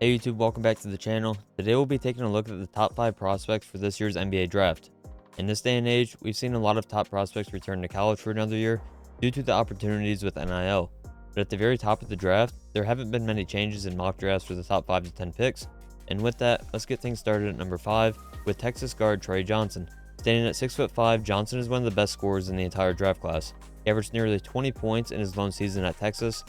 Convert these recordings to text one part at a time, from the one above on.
Hey YouTube, welcome back to the channel. Today we'll be taking a look at the top 5 prospects for this year's NBA draft. In this day and age, we've seen a lot of top prospects return to college for another year due to the opportunities with NIL. But at the very top of the draft, there haven't been many changes in mock drafts for the top 5 to 10 picks. And with that, let's get things started at number 5 with Texas guard Trey Johnson. Standing at 6'5", Johnson is one of the best scorers in the entire draft class. He averaged nearly 20 points in his lone season at Texas,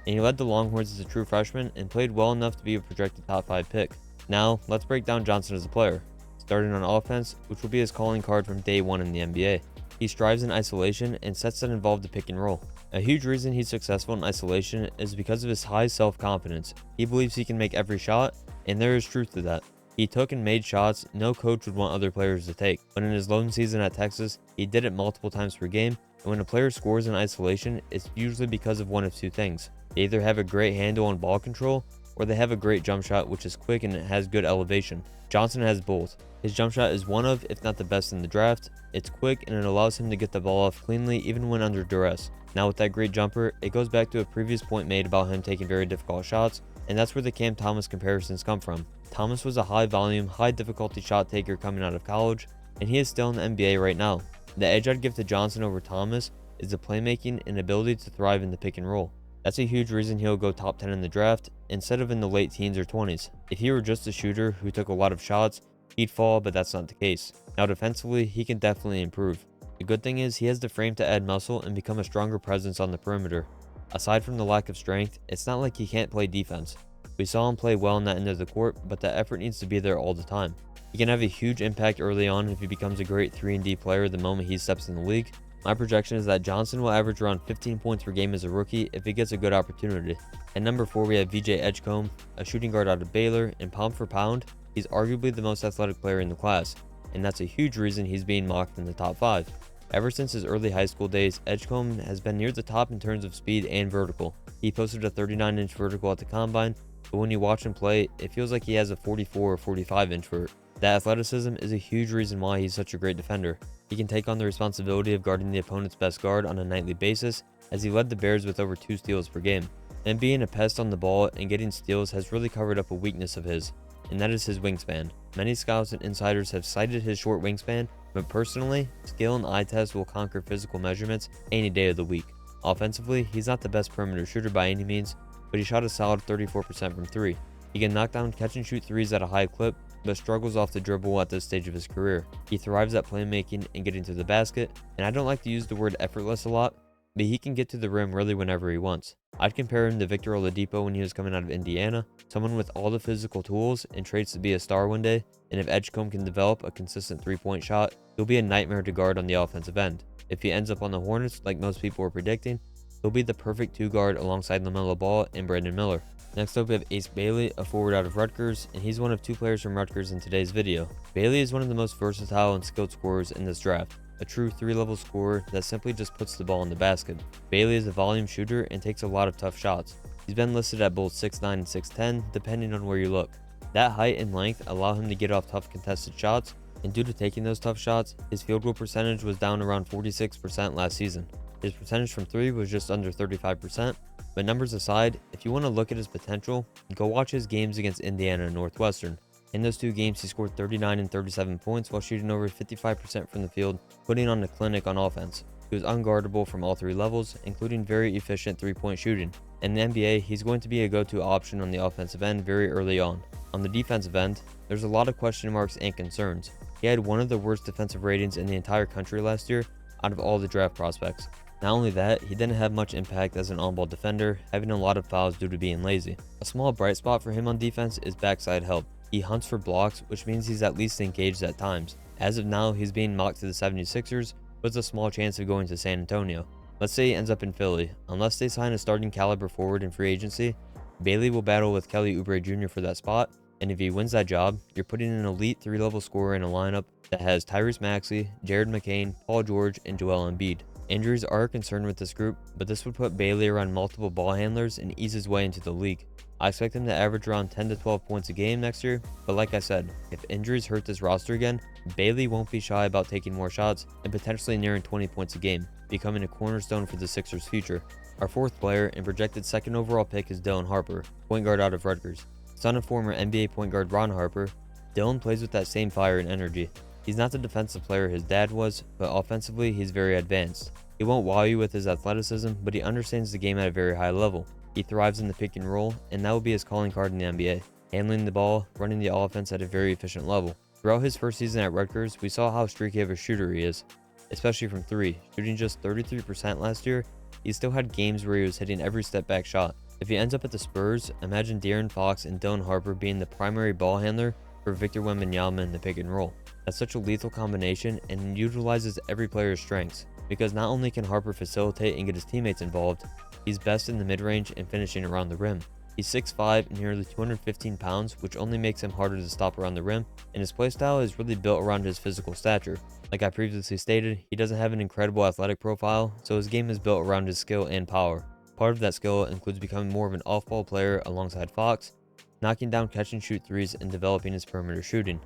and he led the Longhorns as a true freshman and played well enough to be a projected top 5 pick. Now, let's break down Johnson as a player. Starting on offense, which will be his calling card from day one in the NBA. He strives in isolation and sets that involve the pick and roll. A huge reason he's successful in isolation is because of his high self-confidence. He believes he can make every shot, and there is truth to that. He took and made shots no coach would want other players to take. But in his lone season at Texas, he did it multiple times per game, and when a player scores in isolation, it's usually because of one of two things. They either have a great handle on ball control, or they have a great jump shot which is quick and it has good elevation. Johnson has both. His jump shot is one of, if not the best in the draft. It's quick and it allows him to get the ball off cleanly even when under duress. Now with that great jumper, it goes back to a previous point made about him taking very difficult shots, and that's where the Cam Thomas comparisons come from. Thomas was a high volume, high difficulty shot taker coming out of college, and he is still in the NBA right now. The edge I'd give to Johnson over Thomas is the playmaking and ability to thrive in the pick and roll. That's a huge reason he'll go top 10 in the draft instead of in the late teens or 20s. If he were just a shooter who took a lot of shots, he'd fall, but that's not the case. Now defensively, he can definitely improve. The good thing is he has the frame to add muscle and become a stronger presence on the perimeter. Aside from the lack of strength, it's not like he can't play defense. We saw him play well in that end of the court, but that effort needs to be there all the time. He can have a huge impact early on if he becomes a great 3-and-D player the moment he steps in the league. My projection is that Johnson will average around 15 points per game as a rookie if he gets a good opportunity. At number 4, we have VJ Edgecomb, a shooting guard out of Baylor, and pound for pound, he's arguably the most athletic player in the class, and that's a huge reason he's being mocked in the top 5. Ever since his early high school days, Edgecomb has been near the top in terms of speed and vertical. He posted a 39-inch vertical at the combine, but when you watch him play, it feels like he has a 44 or 45-inch vert. That athleticism is a huge reason why he's such a great defender. He can take on the responsibility of guarding the opponent's best guard on a nightly basis, as he led the Bears with over 2 steals per game. And being a pest on the ball and getting steals has really covered up a weakness of his, and that is his wingspan. Many scouts and insiders have cited his short wingspan, but personally, skill and eye test will conquer physical measurements any day of the week. Offensively, he's not the best perimeter shooter by any means, but he shot a solid 34% from 3. He can knock down catch and shoot threes at a high clip, but struggles off the dribble at this stage of his career. He thrives at playmaking and getting to the basket, and I don't like to use the word effortless a lot, but he can get to the rim really whenever he wants. I'd compare him to Victor Oladipo when he was coming out of Indiana, someone with all the physical tools and traits to be a star one day, and if Edgecomb can develop a consistent 3-point shot, he'll be a nightmare to guard on the offensive end. If he ends up on the Hornets, like most people were predicting, he'll be the perfect 2 guard alongside LaMelo Ball and Brandon Miller. Next up we have Ace Bailey, a forward out of Rutgers, and he's one of 2 players from Rutgers in today's video. Bailey is one of the most versatile and skilled scorers in this draft, a true 3-level scorer that simply just puts the ball in the basket. Bailey is a volume shooter and takes a lot of tough shots. He's been listed at both 6'9 and 6'10 depending on where you look. That height and length allow him to get off tough contested shots, and due to taking those tough shots, his field goal percentage was down around 46% last season. His percentage from 3 was just under 35%, but numbers aside, if you want to look at his potential, go watch his games against Indiana and Northwestern. In those 2 games, he scored 39 and 37 points while shooting over 55% from the field, putting on a clinic on offense. He was unguardable from all 3 levels, including very efficient 3-point shooting. In the NBA, he's going to be a go-to option on the offensive end very early on. On the defensive end, there's a lot of question marks and concerns. He had one of the worst defensive ratings in the entire country last year out of all the draft prospects. Not only that, he didn't have much impact as an on-ball defender, having a lot of fouls due to being lazy. A small bright spot for him on defense is backside help. He hunts for blocks, which means he's at least engaged at times. As of now, he's being mocked to the 76ers, with a small chance of going to San Antonio. Let's say he ends up in Philly. Unless they sign a starting caliber forward in free agency, Bailey will battle with Kelly Oubre Jr. for that spot, and if he wins that job, you're putting an elite 3-level scorer in a lineup that has Tyrese Maxey, Jared McCain, Paul George, and Joel Embiid. Injuries are a concern with this group, but this would put Bailey around multiple ball handlers and ease his way into the league. I expect him to average around 10 to 12 points a game next year, but like I said, if injuries hurt this roster again, Bailey won't be shy about taking more shots and potentially nearing 20 points a game, becoming a cornerstone for the Sixers' future. Our 4th player and projected 2nd overall pick is Harper, point guard out of Rutgers. Son of former NBA point guard Ron Harper, Dylan plays with that same fire and energy. He's not the defensive player his dad was, but offensively he's very advanced. He won't wow you with his athleticism, but he understands the game at a very high level. He thrives in the pick and roll, and that will be his calling card in the NBA, handling the ball, running the offense at a very efficient level. Throughout his first season at Rutgers, we saw how streaky of a shooter he is, especially from 3, shooting just 33% last year. He still had games where he was hitting every step back shot. If he ends up at the Spurs, imagine De'Aaron Fox and Dylan Harper being the primary ball handler for Victor Wembanyama in the pick and roll. That's such a lethal combination and utilizes every player's strengths, because not only can Harper facilitate and get his teammates involved, he's best in the mid-range and finishing around the rim. He's 6'5" and nearly 215 pounds, which only makes him harder to stop around the rim, and his playstyle is really built around his physical stature. Like I previously stated, he doesn't have an incredible athletic profile, so his game is built around his skill and power. Part of that skill includes becoming more of an off-ball player alongside Fox, knocking down catch-and-shoot threes and developing his perimeter shooting.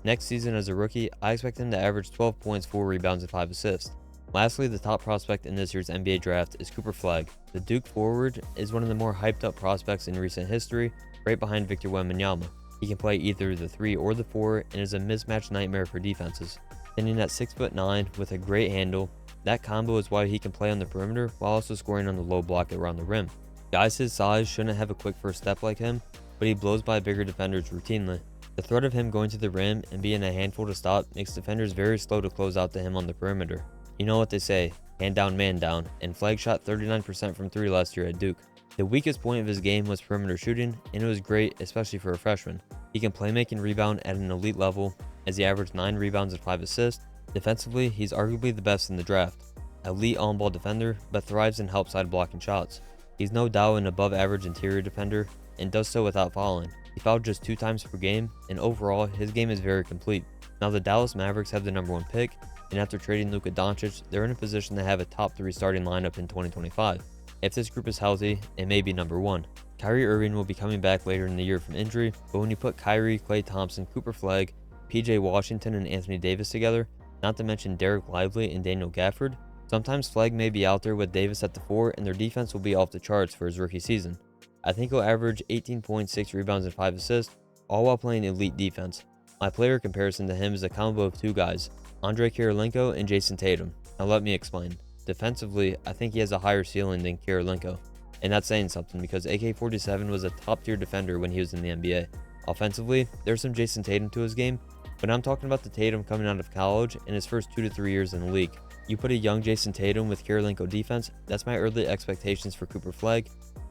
Next season as a rookie, I expect him to average 12 points, 4 rebounds, and 5 assists. Lastly, the top prospect in this year's NBA draft is Cooper Flagg. The Duke forward is one of the more hyped up prospects in recent history, right behind Victor Wembanyama. He can play either the 3 or the 4 and is a mismatch nightmare for defenses. Standing at 6'9" with a great handle, that combo is why he can play on the perimeter while also scoring on the low block around the rim. Guys his size shouldn't have a quick first step like him, but he blows by bigger defenders routinely. The threat of him going to the rim and being a handful to stop makes defenders very slow to close out to him on the perimeter. You know what they say, hand down, man down, and Flagg shot 39% from 3 last year at Duke. The weakest point of his game was perimeter shooting, and it was great, especially for a freshman. He can play, make, and rebound at an elite level, as he averaged 9 rebounds and 5 assists. Defensively, he's arguably the best in the draft. Elite on-ball defender, but thrives in help side blocking shots. He's no doubt an above-average interior defender, and does so without fouling. He fouled just 2 times per game, and overall, his game is very complete. Now the Dallas Mavericks have the #1 pick, and after trading Luka Doncic, they're in a position to have a top 3 starting lineup in 2025. If this group is healthy, it may be #1. Kyrie Irving will be coming back later in the year from injury, but when you put Kyrie, Klay Thompson, Cooper Flagg, PJ Washington, and Anthony Davis together, not to mention Derek Lively and Daniel Gafford, sometimes Flagg may be out there with Davis at the 4, and their defense will be off the charts for his rookie season. I think he'll average 18.6 rebounds and 5 assists, all while playing elite defense. My player comparison to him is a combo of 2 guys, Andrei Kirilenko and Jason Tatum. Now let me explain. Defensively, I think he has a higher ceiling than Kirilenko, and that's saying something because AK-47 was a top-tier defender when he was in the NBA. Offensively, there's some Jason Tatum to his game, but I'm talking about the Tatum coming out of college in his first 2 to 3 years in the league. You put a young Jason Tatum with Kirilenko defense, that's my early expectations for Cooper Flagg,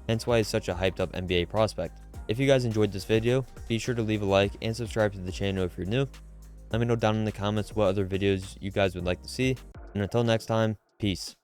hence why he's such a hyped up NBA prospect. If you guys enjoyed this video, be sure to leave a like and subscribe to the channel if you're new. Let me know down in the comments what other videos you guys would like to see, and until next time, peace.